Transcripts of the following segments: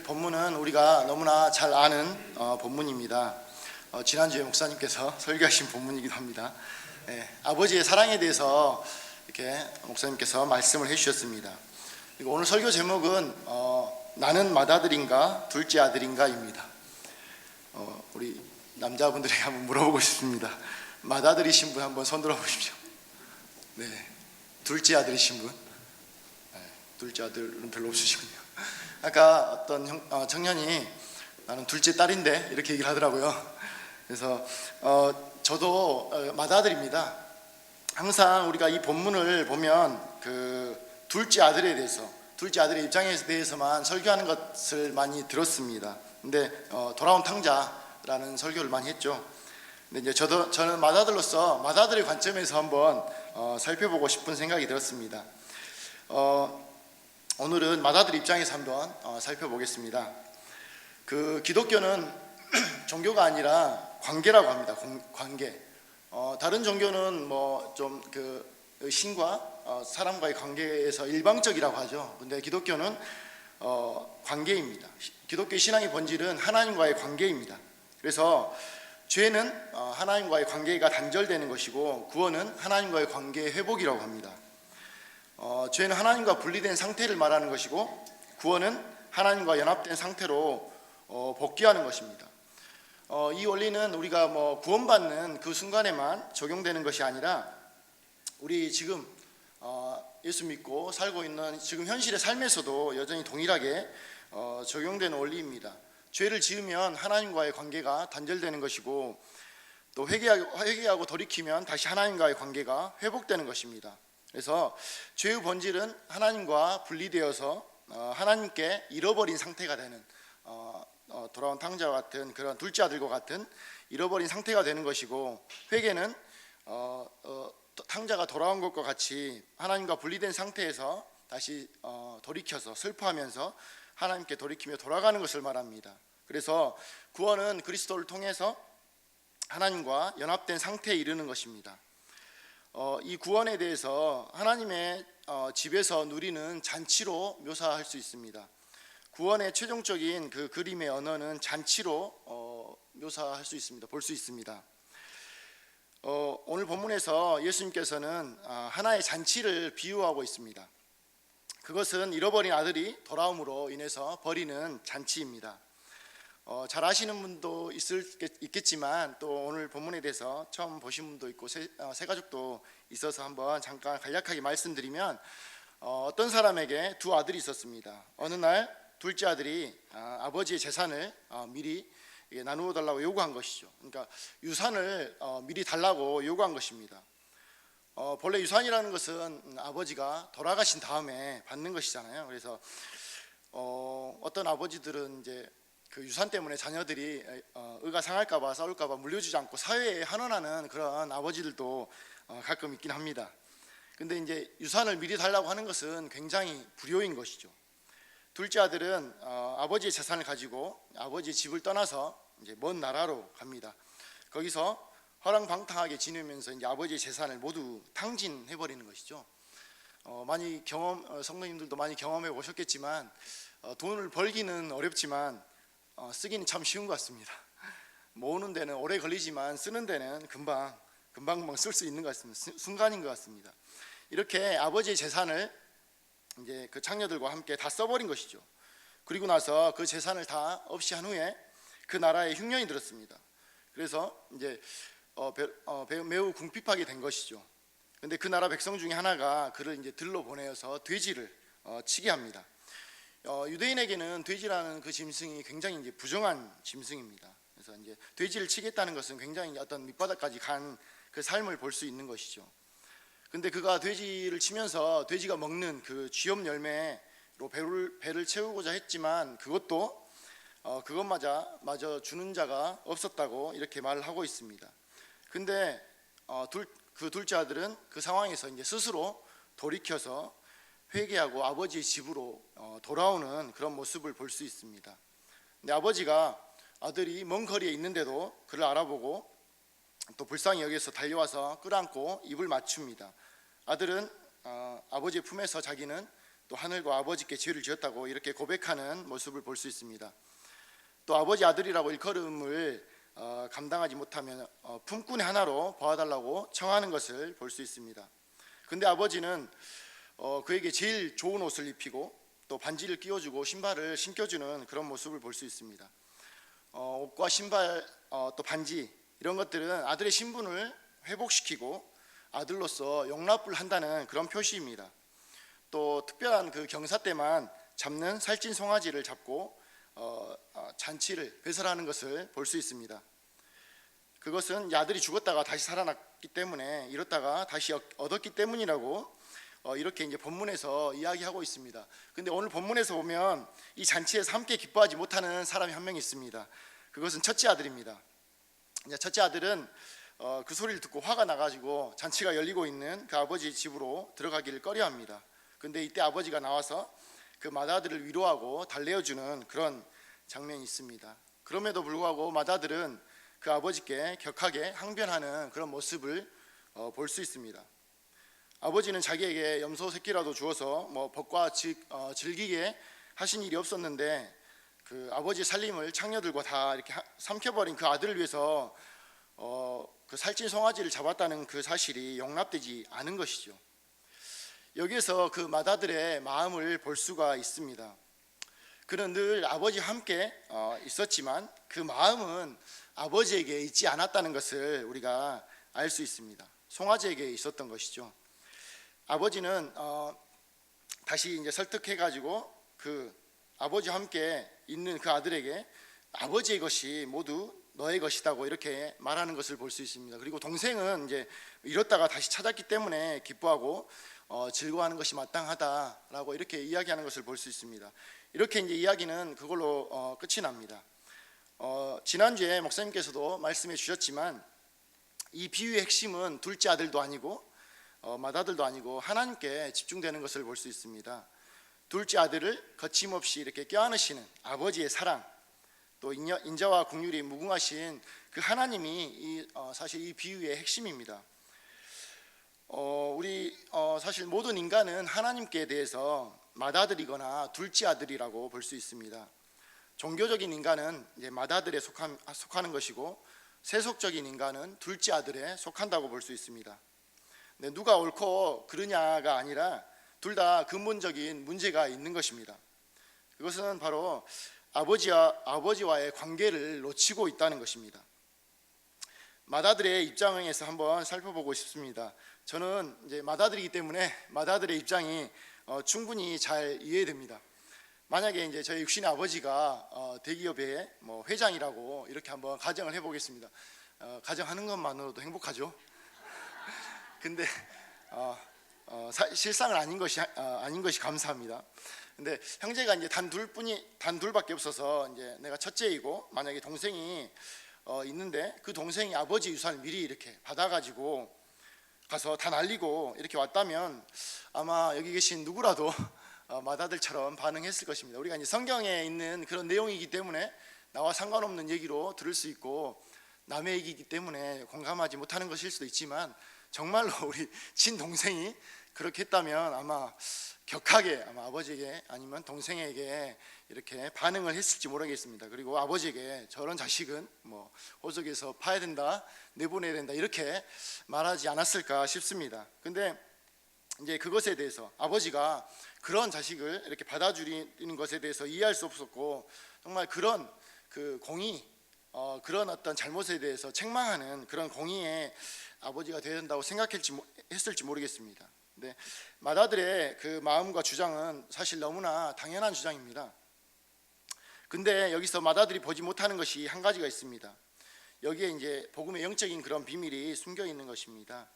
본문은 우리가 너무나 잘 아는 본문입니다. 지난주에 목사님께서 설교하신 본문이기도 합니다. 아버지의 사랑에 대해서 이렇게 목사님께서 말씀을 해주셨습니다. 그리고 오늘 설교 제목은 나는 맏아들인가 둘째 아들인가입니다. 우리 남자분들에게 한번 물어보고 싶습니다. 맏아들이신 분 한번 손 들어보십시오. 네, 둘째 아들이신 분? 네, 둘째 아들은 별로 없으시군요. 아까 어떤 청년이 나는 둘째 딸인데 이렇게 얘기를 하더라고요. 그래서 저도 맏아들입니다. 항상 우리가 이 본문을 보면 그 둘째 아들에 대해서, 둘째 아들의 입장에 대해서만 설교하는 것을 많이 들었습니다. 근데 돌아온 탕자라는 설교를 많이 했죠. 근데 이제 저는 맏아들로서 맏아들의 관점에서 한번 살펴보고 싶은 생각이 들었습니다. 오늘은 맏아들 입장에서 한번 살펴보겠습니다. 그 기독교는 종교가 아니라 관계라고 합니다. 관계. 다른 종교는 뭐 좀 그 신과 사람과의 관계에서 일방적이라고 하죠. 근데 기독교는 관계입니다. 기독교의 신앙의 본질은 하나님과의 관계입니다. 그래서 죄는 하나님과의 관계가 단절되는 것이고 구원은 하나님과의 관계의 회복이라고 합니다. 죄는 하나님과 분리된 상태를 말하는 것이고 구원은 하나님과 연합된 상태로 복귀하는 것입니다. 이 원리는 우리가 뭐 구원받는 그 순간에만 적용되는 것이 아니라 우리 지금 예수 믿고 살고 있는 지금 현실의 삶에서도 여전히 동일하게 적용되는 원리입니다. 죄를 지으면 하나님과의 관계가 단절되는 것이고 또 회개하고 돌이키면 다시 하나님과의 관계가 회복되는 것입니다. 그래서 죄의 본질은 하나님과 분리되어서 하나님께 잃어버린 상태가 되는 돌아온 탕자와 같은 그런 둘째 아들과 같은 잃어버린 상태가 되는 것이고 회개는 탕자가 돌아온 것과 같이 하나님과 분리된 상태에서 다시 돌이켜서 슬퍼하면서 하나님께 돌이키며 돌아가는 것을 말합니다. 그래서 구원은 그리스도를 통해서 하나님과 연합된 상태에 이르는 것입니다. 이 구원에 대해서 하나님의 집에서 누리는 잔치로 묘사할 수 있습니다. 구원의 최종적인 그 그림의 언어는 잔치로 묘사할 수 있습니다. 볼 수 있습니다. 오늘 본문에서 예수님께서는 하나의 잔치를 비유하고 있습니다. 그것은 잃어버린 아들이 돌아옴으로 인해서 벌이는 잔치입니다. 잘 아시는 분도 있겠지만 또 오늘 본문에 대해서 처음 보신 분도 있고 새 가족도 있어서 한번 잠깐 간략하게 말씀드리면 어떤 사람에게 두 아들이 있었습니다. 어느 날 둘째 아들이 아버지의 재산을 미리 나누어 달라고 요구한 것이죠. 그러니까 유산을 미리 달라고 요구한 것입니다. 본래 유산이라는 것은 아버지가 돌아가신 다음에 받는 것이잖아요. 그래서 어떤 아버지들은 이제 그 유산 때문에 자녀들이 의가 상할까봐 싸울까봐 물려주지 않고 사회에 환원하는 그런 아버지들도 가끔 있긴 합니다. 근데 이제 유산을 미리 달라고 하는 것은 굉장히 불효인 것이죠. 둘째 아들은 아버지의 재산을 가지고 아버지의 집을 떠나서 이제 먼 나라로 갑니다. 거기서 허랑방탕하게 지내면서 이제 아버지의 재산을 모두 탕진해 버리는 것이죠. 많이 성도님들도 많이 경험해 보셨겠지만 돈을 벌기는 어렵지만 쓰기는 참 쉬운 것 같습니다. 모으는 데는 오래 걸리지만 쓰는 데는 금방 쓸 수 있는 것 같습니다. 순간인 것 같습니다. 이렇게 아버지의 재산을 이제 그 장녀들과 함께 다 써버린 것이죠. 그리고 나서 그 재산을 다 없이 한 후에 그 나라에 흉년이 들었습니다. 그래서 이제 매우 궁핍하게 된 것이죠. 근데 그 나라 백성 중에 하나가 그를 이제 들러 보내어서 돼지를 치게 합니다. 유대인에게는 돼지라는 그 짐승이 굉장히 이제 부정한 짐승입니다. 그래서 이제 돼지를 치겠다는 것은 굉장히 어떤 밑바닥까지 간 그 삶을 볼 수 있는 것이죠. 근데 그가 돼지를 치면서 돼지가 먹는 그 쥐염 열매로 배를 채우고자 했지만 그것도 그것마저 주는 자가 없었다고 이렇게 말을 하고 있습니다. 근데 그 둘째 아들은 그 상황에서 이제 스스로 돌이켜서 회개하고 아버지의 집으로 돌아오는 그런 모습을 볼 수 있습니다. 근데 아버지가 아들이 먼 거리에 있는데도 그를 알아보고 또 불쌍히 여기서 달려와서 끌어안고 입을 맞춥니다. 아들은 아버지의 품에서 자기는 또 하늘과 아버지께 죄를 지었다고 이렇게 고백하는 모습을 볼 수 있습니다. 또 아버지 아들이라고 일컬음을 감당하지 못하면 품꾼의 하나로 봐달라고 청하는 것을 볼 수 있습니다. 근데 아버지는 그에게 제일 좋은 옷을 입히고 또 반지를 끼워주고 신발을 신겨주는 그런 모습을 볼 수 있습니다. 옷과 신발 또 반지 이런 것들은 아들의 신분을 회복시키고 아들로서 용납을 한다는 그런 표시입니다. 또 특별한 그 경사 때만 잡는 살찐 송아지를 잡고 잔치를 배설하는 것을 볼 수 있습니다. 그것은 아들이 죽었다가 다시 살아났기 때문에 잃었다가 다시 얻었기 때문이라고 이렇게 이제 본문에서 이야기하고 있습니다. 근데 오늘 본문에서 보면 이 잔치에서 함께 기뻐하지 못하는 사람이 한 명 있습니다. 그것은 첫째 아들입니다. 이제 첫째 아들은 그 소리를 듣고 화가 나가지고 잔치가 열리고 있는 그 아버지 집으로 들어가기를 꺼려합니다. 근데 이때 아버지가 나와서 그 맏아들을 위로하고 달래어주는 그런 장면이 있습니다. 그럼에도 불구하고 맏아들은 그 아버지께 격하게 항변하는 그런 모습을 볼 수 있습니다. 아버지는 자기에게 염소 새끼라도 주어서 뭐 법과 즐기게 하신 일이 없었는데 그 아버지의 살림을 창녀들과 다 이렇게 삼켜버린 그 아들을 위해서 그 살찐 송아지를 잡았다는 그 사실이 용납되지 않은 것이죠. 여기에서 그 맏아들의 마음을 볼 수가 있습니다. 그는 늘 아버지와 함께 있었지만 그 마음은 아버지에게 있지 않았다는 것을 우리가 알 수 있습니다. 송아지에게 있었던 것이죠. 아버지는 다시 이제 설득해가지고 그 아버지와 함께 있는 그 아들에게 아버지의 것이 모두 너의 것이다고 이렇게 말하는 것을 볼 수 있습니다. 그리고 동생은 이제 잃었다가 다시 찾았기 때문에 기뻐하고 즐거워하는 것이 마땅하다라고 이렇게 이야기하는 것을 볼 수 있습니다. 이렇게 이제 이야기는 그걸로 끝이 납니다. 지난주에 목사님께서도 말씀해 주셨지만 이 비유의 핵심은 둘째 아들도 아니고 맏아들도 아니고 하나님께 집중되는 것을 볼 수 있습니다. 둘째 아들을 거침없이 이렇게 껴안으시는 아버지의 사랑, 또 인자와 긍휼이 무궁하신 그 하나님이 사실 이 비유의 핵심입니다. 우리 사실 모든 인간은 하나님께 대해서 맏아들이거나 둘째 아들이라고 볼 수 있습니다. 종교적인 인간은 이제 맏아들에 속하는 것이고 세속적인 인간은 둘째 아들에 속한다고 볼 수 있습니다. 네, 누가 옳고 그르냐가 아니라 둘 다 근본적인 문제가 있는 것입니다. 그것은 바로 아버지와의 관계를 놓치고 있다는 것입니다. 맏아들의 입장에서 한번 살펴보고 싶습니다. 저는 이제 맏아들이기 때문에 맏아들의 입장이 충분히 잘 이해됩니다. 만약에 이제 저희 육신의 아버지가 대기업의 뭐 회장이라고 이렇게 한번 가정을 해보겠습니다. 가정하는 것만으로도 행복하죠. 근데 실상은 아닌 것이 감사합니다. 근데 형제가 이제 단 둘밖에 없어서 이제 내가 첫째이고 만약에 동생이 있는데 그 동생이 아버지 유산을 미리 이렇게 받아가지고 가서 다 날리고 이렇게 왔다면 아마 여기 계신 누구라도 맏아들처럼 반응했을 것입니다. 우리가 이제 성경에 있는 그런 내용이기 때문에 나와 상관없는 얘기로 들을 수 있고 남의 얘기이기 때문에 공감하지 못하는 것일 수도 있지만 정말로 우리 친동생이 그렇게 했다면 아마 격하게 아버지에게 아니면 동생에게 이렇게 반응을 했을지 모르겠습니다. 그리고 아버지에게 저런 자식은 뭐 호적에서 파야 된다, 내보내야 된다 이렇게 말하지 않았을까 싶습니다. 근데 이제 그것에 대해서 아버지가 그런 자식을 이렇게 받아주는 것에 대해서 이해할 수 없었고 정말 그런 그 공의 그런 어떤 잘못에 대해서 책망하는 그런 공의의 아버지가 되어야 된다고 생각했을지 모르겠습니다. 네, 맏아들의 그 마음과 주장은 사실 너무나 당연한 주장입니다. 근데 여기서 맏아들이 보지 못하는 것이 한 가지가 있습니다. 여기에 이제 복음의 영적인 그런 비밀이 숨겨 있는 것입니다.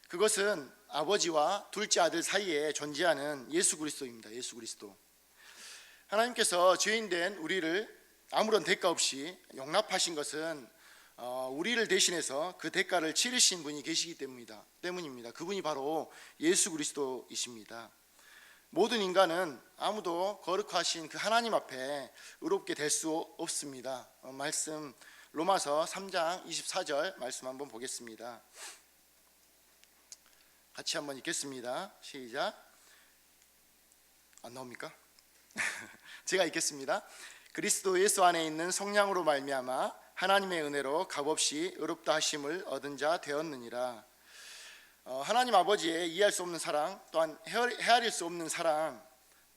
그것은 아버지와 둘째 아들 사이에 존재하는 예수 그리스도입니다. 예수 그리스도. 하나님께서 죄인된 우리를 아무런 대가 없이 용납하신 것은 우리를 대신해서 그 대가를 치르신 분이 계시기 때문입니다. 그분이 바로 예수 그리스도이십니다. 모든 인간은 아무도 거룩하신 그 하나님 앞에 의롭게 될 수 없습니다. 말씀 로마서 3장 24절 말씀 한번 보겠습니다. 같이 한번 읽겠습니다. 시작. 안 나옵니까? 제가 읽겠습니다. 그리스도 예수 안에 있는 성령으로 말미암아 하나님의 은혜로 값없이 의롭다 하심을 얻은 자 되었느니라. 하나님 아버지의 이해할 수 없는 사랑, 또한 헤아릴 수 없는 사랑,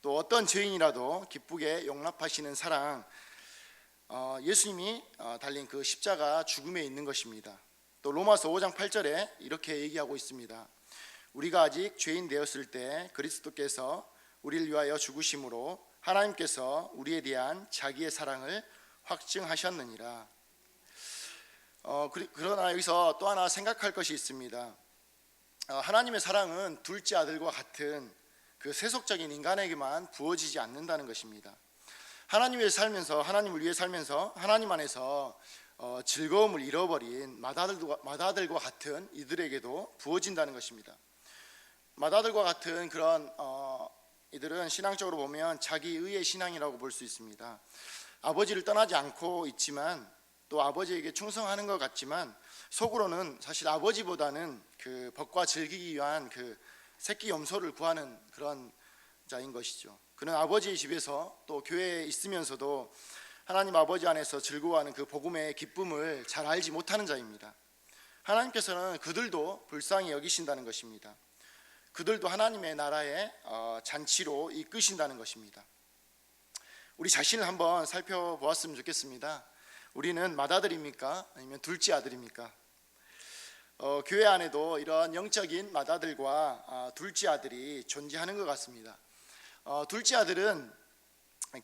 또 어떤 죄인이라도 기쁘게 용납하시는 사랑, 예수님이 달린 그 십자가 죽음에 있는 것입니다. 또 로마서 5장 8절에 이렇게 얘기하고 있습니다. 우리가 아직 죄인 되었을 때 그리스도께서 우리를 위하여 죽으심으로 하나님께서 우리에 대한 자기의 사랑을 확증하셨느니라. 그러나 여기서 또 하나 생각할 것이 있습니다. 하나님의 사랑은 둘째 아들과 같은 그 세속적인 인간에게만 부어지지 않는다는 것입니다. 하나님을 위해 살면서 하나님 안에서 즐거움을 잃어버린 맏아들과 같은 이들에게도 부어진다는 것입니다. 맏아들과 같은 그런 이들은 신앙적으로 보면 자기 의의 신앙이라고 볼 수 있습니다. 아버지를 떠나지 않고 있지만 또 아버지에게 충성하는 것 같지만 속으로는 사실 아버지보다는 그 법과 즐기기 위한 그 새끼 염소를 구하는 그런 자인 것이죠. 그는 아버지의 집에서 또 교회에 있으면서도 하나님 아버지 안에서 즐거워하는 그 복음의 기쁨을 잘 알지 못하는 자입니다. 하나님께서는 그들도 불쌍히 여기신다는 것입니다. 그들도 하나님의 나라의 잔치로 이끄신다는 것입니다. 우리 자신을 한번 살펴보았으면 좋겠습니다. 우리는 맏아들입니까? 아니면 둘째 아들입니까? 교회 안에도 이런 영적인 맏아들과 둘째 아들이 존재하는 것 같습니다. 둘째 아들은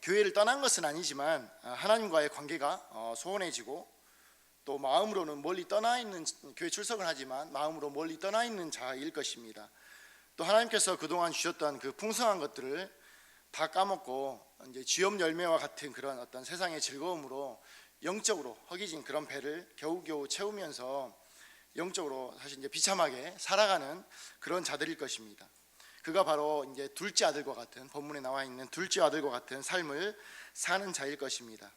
교회를 떠난 것은 아니지만 하나님과의 관계가 소원해지고 또 마음으로는 멀리 떠나 있는, 교회 출석을 하지만 마음으로 멀리 떠나 있는 자일 것입니다. 또 하나님께서 그동안 주셨던 그 풍성한 것들을 다 까먹고 이제 쥐염 열매와 같은 그런 어떤 세상의 즐거움으로 영적으로 허기진 그런 배를 겨우겨우 채우면서 영적으로 사실 이제 비참하게 살아가는 그런 자들일 것입니다. 그가 바로 이제 둘째 아들과 같은, 본문에 나와 있는 둘째 아들과 같은 삶을 사는 자일 것입니다.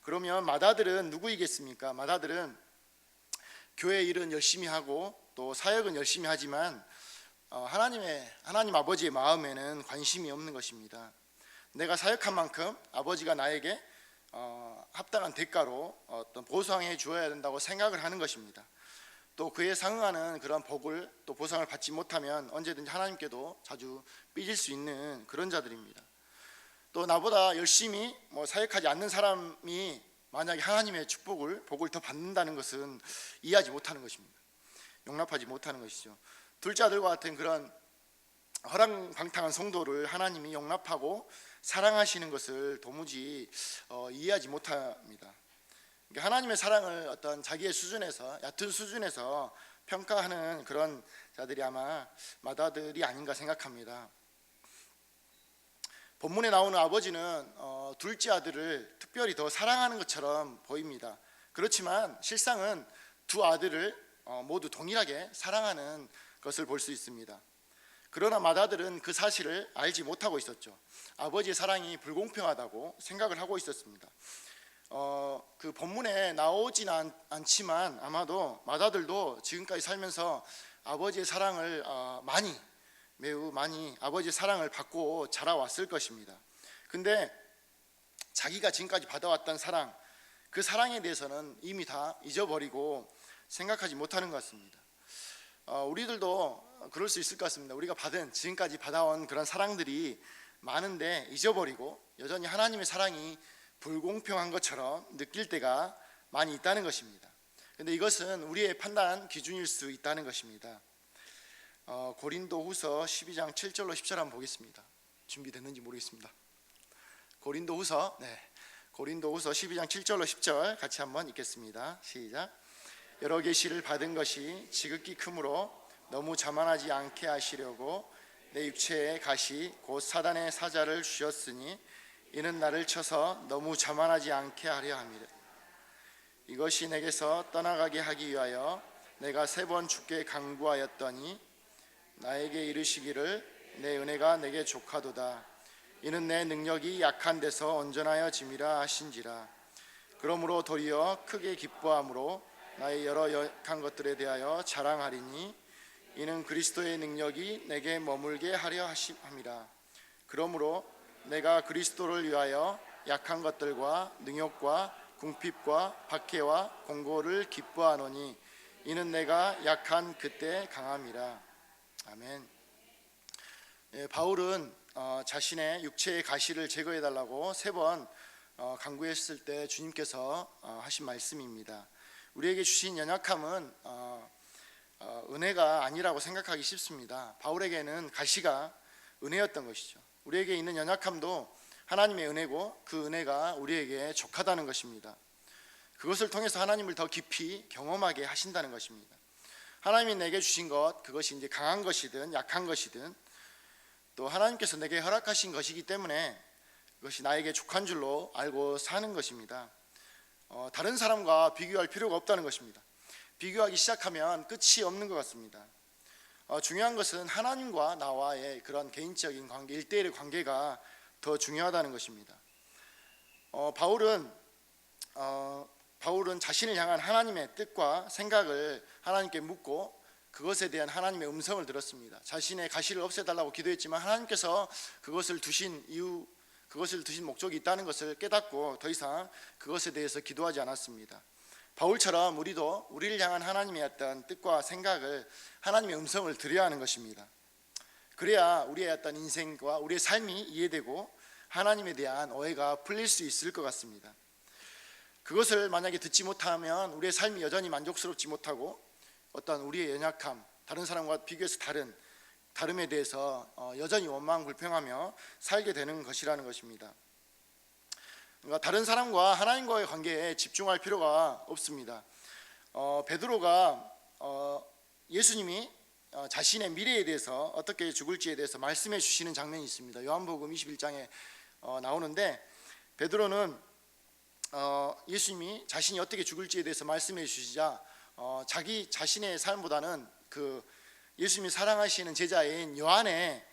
그러면 맏아들은 누구이겠습니까? 맏아들은 교회 일은 열심히 하고 또 사역은 열심히 하지만 하나님 아버지의 마음에는 관심이 없는 것입니다. 내가 사역한 만큼 아버지가 나에게 합당한 대가로 어떤 보상해 주어야 된다고 생각을 하는 것입니다. 또 그에 상응하는 그런 복을 또 보상을 받지 못하면 언제든지 하나님께도 자주 삐질 수 있는 그런 자들입니다. 또 나보다 열심히 사역하지 않는 사람이 만약에 하나님의 복을 더 받는다는 것은 이해하지 못하는 것입니다. 용납하지 못하는 것이죠. 둘째 아들과 같은 그런 허랑방탕한 성도를 하나님이 용납하고 사랑하시는 것을 도무지 이해하지 못합니다. 하나님의 사랑을 어떤 자기의 수준에서, 얕은 수준에서 평가하는 그런 자들이 아마 맏아들이 아닌가 생각합니다. 본문에 나오는 아버지는 둘째 아들을 특별히 더 사랑하는 것처럼 보입니다. 그렇지만 실상은 두 아들을 모두 동일하게 사랑하는 것을 볼 수 있습니다. 그러나 맏아들은 그 사실을 알지 못하고 있었죠. 아버지의 사랑이 불공평하다고 생각을 하고 있었습니다. 그 본문에 나오진 않지만 아마도 맏아들도 지금까지 살면서 아버지의 사랑을 매우 많이 아버지의 사랑을 받고 자라왔을 것입니다. 근데 자기가 지금까지 받아왔던 사랑, 그 사랑에 대해서는 이미 다 잊어버리고 생각하지 못하는 것 같습니다. 우리들도 그럴 수 있을 것 같습니다. 우리가 지금까지 받아온 그런 사랑들이 많은데 잊어버리고 여전히 하나님의 사랑이 불공평한 것처럼 느낄 때가 많이 있다는 것입니다. 그런데 이것은 우리의 판단 기준일 수 있다는 것입니다. 고린도후서 12장 7절로 10절 한번 보겠습니다. 준비됐는지 모르겠습니다. 고린도후서 12장 7절로 10절 같이 한번 읽겠습니다. 시작. 여러 계시를 받은 것이 지극히 크므로 너무 자만하지 않게 하시려고 내 육체의 가시 곧 사단의 사자를 주셨으니 이는 나를 쳐서 너무 자만하지 않게 하려 함이라. 이것이 내게서 떠나가게 하기 위하여 내가 3번 주께 간구하였더니 나에게 이르시기를 내 은혜가 내게 족하도다. 이는 내 능력이 약한 데서 온전하여 짐이라 하신지라. 그러므로 도리어 크게 기뻐함으로 나의 여러 약한 것들에 대하여 자랑하리니 이는 그리스도의 능력이 내게 머물게 하려 함이라. 그러므로 내가 그리스도를 위하여 약한 것들과 능욕과 궁핍과 박해와 공고를 기뻐하노니 이는 내가 약한 그때 강함이라. 아멘. 바울은 자신의 육체의 가시를 제거해 달라고 3번 간구했을 때 주님께서 하신 말씀입니다. 우리에게 주신 연약함은 은혜가 아니라고 생각하기 쉽습니다. 바울에게는 가시가 은혜였던 것이죠. 우리에게 있는 연약함도 하나님의 은혜고 그 은혜가 우리에게 족하다는 것입니다. 그것을 통해서 하나님을 더 깊이 경험하게 하신다는 것입니다. 하나님이 내게 주신 것, 그것이 이제 강한 것이든 약한 것이든 또 하나님께서 내게 허락하신 것이기 때문에 그것이 나에게 족한 줄로 알고 사는 것입니다. 다른 사람과 비교할 필요가 없다는 것입니다. 비교하기 시작하면 끝이 없는 것 같습니다. 중요한 것은 하나님과 나와의 그런 개인적인 관계, 1대1의 관계가 더 중요하다는 것입니다. 바울은 자신을 향한 하나님의 뜻과 생각을 하나님께 묻고 그것에 대한 하나님의 음성을 들었습니다. 자신의 가시를 없애달라고 기도했지만 하나님께서 그것을 두신 이유, 그것을 두신 목적이 있다는 것을 깨닫고 더 이상 그것에 대해서 기도하지 않았습니다. 바울처럼 우리도 우리를 향한 하나님의 어떤 뜻과 생각을, 하나님의 음성을 들어야 하는 것입니다. 그래야 우리의 어떤 인생과 우리의 삶이 이해되고 하나님에 대한 오해가 풀릴 수 있을 것 같습니다. 그것을 만약에 듣지 못하면 우리의 삶이 여전히 만족스럽지 못하고 어떤 우리의 연약함, 다른 사람과 비교해서 다름에 대해서 여전히 원망 불평하며 살게 되는 것이라는 것입니다. 그러니까 다른 사람과 하나님과의 관계에 집중할 필요가 없습니다. 베드로가 예수님이 자신의 미래에 대해서 어떻게 죽을지에 대해서 말씀해 주시는 장면이 있습니다. 요한복음 21장에 나오는데 베드로는 예수님이 자신이 어떻게 죽을지에 대해서 말씀해 주시자 자기 자신의 삶보다는 그 예수님이 사랑하시는 제자인 요한의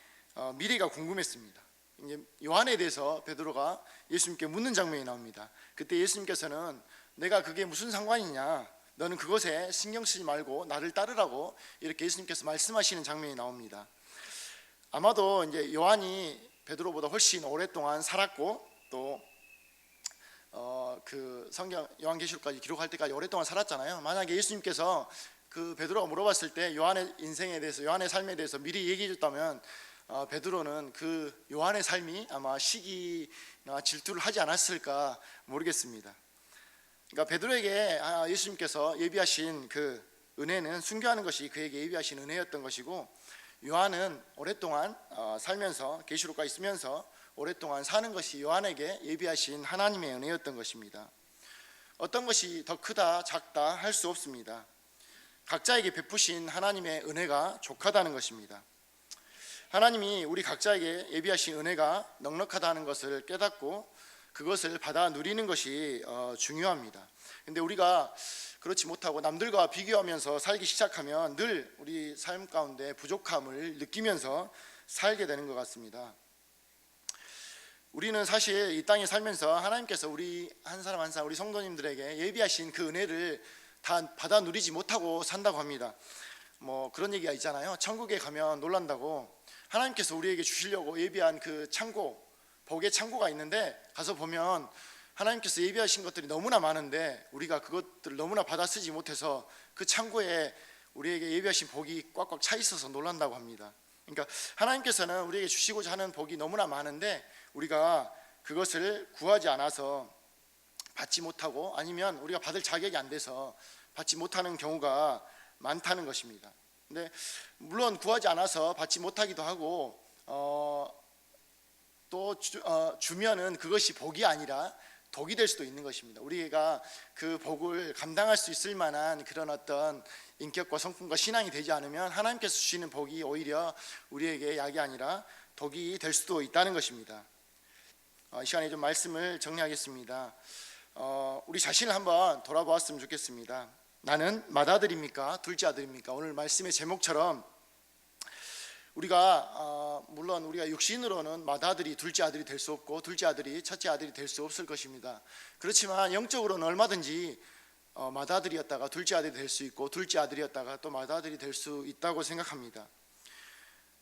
미래가 궁금했습니다. 이제 요한에 대해서 베드로가 예수님께 묻는 장면이 나옵니다. 그때 예수님께서는 내가 그게 무슨 상관이냐, 너는 그것에 신경 쓰지 말고 나를 따르라고 이렇게 예수님께서 말씀하시는 장면이 나옵니다. 아마도 이제 요한이 베드로보다 훨씬 오랫동안 살았고 또 그 성경 요한계시록까지 기록할 때까지 오랫동안 살았잖아요. 만약에 예수님께서 그 베드로가 물어봤을 때 요한의 인생에 대해서, 요한의 삶에 대해서 미리 얘기해 줬다면 베드로는 그 요한의 삶이 아마 시기나 질투를 하지 않았을까 모르겠습니다. 그러니까 베드로에게 예수님께서 예비하신 그 은혜는 순교하는 것이 그에게 예비하신 은혜였던 것이고, 요한은 오랫동안 살면서 계시록과 있으면서 오랫동안 사는 것이 요한에게 예비하신 하나님의 은혜였던 것입니다. 어떤 것이 더 크다 작다 할 수 없습니다. 각자에게 베푸신 하나님의 은혜가 족하다는 것입니다. 하나님이 우리 각자에게 예비하신 은혜가 넉넉하다는 것을 깨닫고 그것을 받아 누리는 것이 중요합니다. 근데 우리가 그렇지 못하고 남들과 비교하면서 살기 시작하면 늘 우리 삶 가운데 부족함을 느끼면서 살게 되는 것 같습니다. 우리는 사실 이 땅에 살면서 하나님께서 우리 한 사람 한 사람, 우리 성도님들에게 예비하신 그 은혜를 다 받아 누리지 못하고 산다고 합니다. 뭐 그런 얘기가 있잖아요. 천국에 가면 놀란다고. 하나님께서 우리에게 주시려고 예비한 그 창고, 복의 창고가 있는데 가서 보면 하나님께서 예비하신 것들이 너무나 많은데 우리가 그것들을 너무나 받아 쓰지 못해서 그 창고에 우리에게 예비하신 복이 꽉꽉 차 있어서 놀란다고 합니다. 그러니까 하나님께서는 우리에게 주시고자 하는 복이 너무나 많은데 우리가 그것을 구하지 않아서 받지 못하고, 아니면 우리가 받을 자격이 안 돼서 받지 못하는 경우가 많다는 것입니다. 근데 물론 구하지 않아서 받지 못하기도 하고 또 주면은 그것이 복이 아니라 독이 될 수도 있는 것입니다. 우리가 그 복을 감당할 수 있을 만한 그런 어떤 인격과 성품과 신앙이 되지 않으면 하나님께서 주시는 복이 오히려 우리에게 약이 아니라 독이 될 수도 있다는 것입니다. 이 시간에 좀 말씀을 정리하겠습니다. 우리 자신을 한번 돌아보았으면 좋겠습니다. 나는 맏아들입니까? 둘째 아들입니까? 오늘 말씀의 제목처럼 우리가 물론 우리가 육신으로는 맏아들이 둘째 아들이 될 수 없고 둘째 아들이 첫째 아들이 될 수 없을 것입니다. 그렇지만 영적으로는 얼마든지 맏아들이었다가 둘째 아들이 될 수 있고 둘째 아들이었다가 또 맏아들이 될 수 있다고 생각합니다.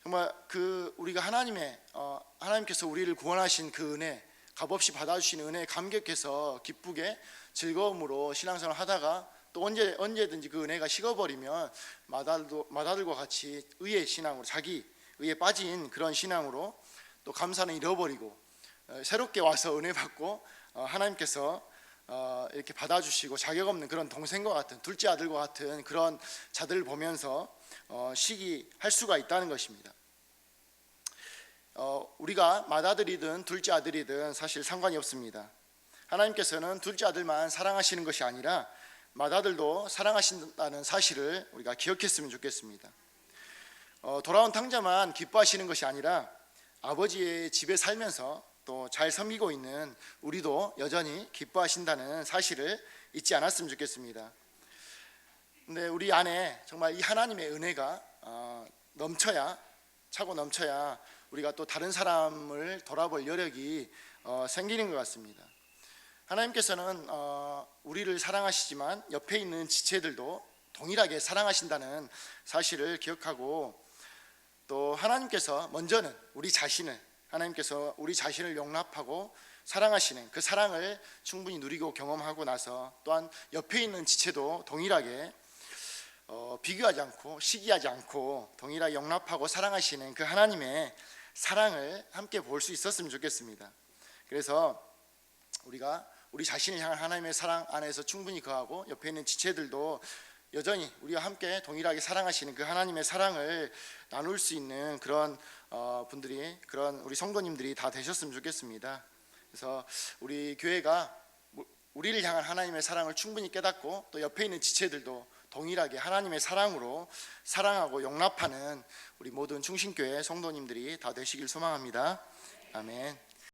정말 그 우리가 하나님께서 우리를 구원하신 그 은혜, 값없이 받아주신 은혜에 감격해서 기쁘게 즐거움으로 신앙생활을 하다가 또 언제든지 그 은혜가 식어버리면 마다들과 같이 의의 신앙으로, 자기 의에 빠진 그런 신앙으로 또 감사는 잃어버리고 새롭게 와서 은혜 받고 하나님께서 이렇게 받아주시고 자격 없는 그런 동생과 같은, 둘째 아들과 같은 그런 자들을 보면서 시기할 수가 있다는 것입니다. 우리가 맏아들이든 둘째 아들이든 사실 상관이 없습니다. 하나님께서는 둘째 아들만 사랑하시는 것이 아니라 맏아들도 사랑하신다는 사실을 우리가 기억했으면 좋겠습니다. 돌아온 탕자만 기뻐하시는 것이 아니라 아버지의 집에 살면서 또 잘 섬기고 있는 우리도 여전히 기뻐하신다는 사실을 잊지 않았으면 좋겠습니다. 근데 우리 안에 정말 이 하나님의 은혜가 차고 넘쳐야 우리가 또 다른 사람을 돌아볼 여력이 생기는 것 같습니다. 하나님께서는 우리를 사랑하시지만 옆에 있는 지체들도 동일하게 사랑하신다는 사실을 기억하고, 또 하나님께서 먼저는 하나님께서 우리 자신을 용납하고 사랑하시는 그 사랑을 충분히 누리고 경험하고 나서 또한 옆에 있는 지체도 동일하게 비교하지 않고 시기하지 않고 동일하게 용납하고 사랑하시는 그 하나님의 사랑을 함께 볼 수 있었으면 좋겠습니다. 그래서 우리가 우리 자신을 향한 하나님의 사랑 안에서 충분히 거하고 옆에 있는 지체들도 여전히 우리와 함께 동일하게 사랑하시는 그 하나님의 사랑을 나눌 수 있는 그런 분들이, 그런 우리 성도님들이 다 되셨으면 좋겠습니다. 그래서 우리 교회가 우리를 향한 하나님의 사랑을 충분히 깨닫고 또 옆에 있는 지체들도 동일하게 하나님의 사랑으로 사랑하고 용납하는 우리 모든 충신교회 성도님들이 다 되시길 소망합니다. 아멘.